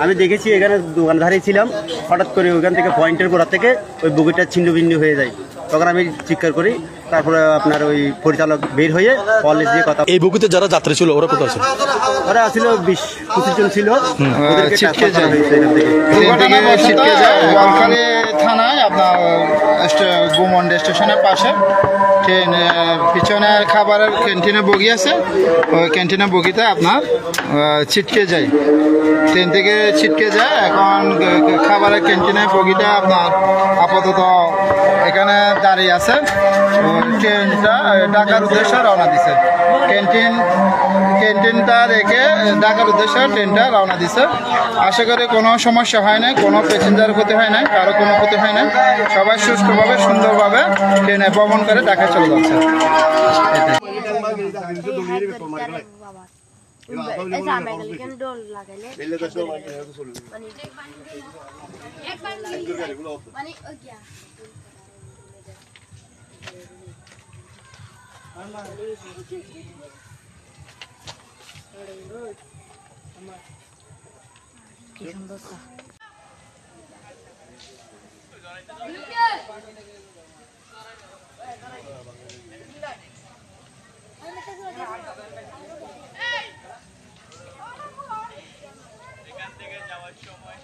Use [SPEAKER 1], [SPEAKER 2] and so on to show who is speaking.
[SPEAKER 1] আমি দেখেছি এখানে দোকানধারে ছিলাম, হঠাৎ করে ওইখান থেকে পয়েন্টের গোড়া থেকে ওই বগিটা ছিন্ন ভিন্ন হয়ে যায়। তখন আমি চিৎকার করি, তারপরে আপনার ওই পরিচালক বের হয়ে কলেজ দিয়ে কথা।
[SPEAKER 2] এই বগিতে যারা যাত্রী ছিল ওরা কোথায় ছিল?
[SPEAKER 1] ওরা ছিল 20-25 জন ছিল। ওদেরকে ট্রান্সফার করা হয়েছে এখান থেকে।
[SPEAKER 3] বোয়ালখালী থানায় আপনার গোমন্ডি স্টেশনের পাশে ট্রেন পিছনে খাবারের ক্যান্টিনে বগি আছে, ওই ক্যান্টিনের বগিতে আপনার ছিটকে যায়, ট্রেন থেকে ছিটকে যায়। এখন খাবারের ক্যান্টিনে বগিটা আপনার আপাতত এখানে দাঁড়িয়ে আছে। ট্রেনটা ঢাকার উদ্দেশ্যে রওনা দিছে। ক্যান্টিনটা রেখে ঢাকার উদ্দেশ্যে ট্রেনটা রওনা দিছে। আশা করি কোনো সমস্যা হয় না, কোনো প্যাসেঞ্জার ক্ষতি হয় না, কারো কোনো ক্ষতি হয় না। সবাই সুষ্ঠুভাবে সুন্দরভাবে ট্রেনে ভ্রমণ করে ঢাকা চলে যাচ্ছে।
[SPEAKER 4] কি সুন্দর এখান থেকে যাওয়ার সময়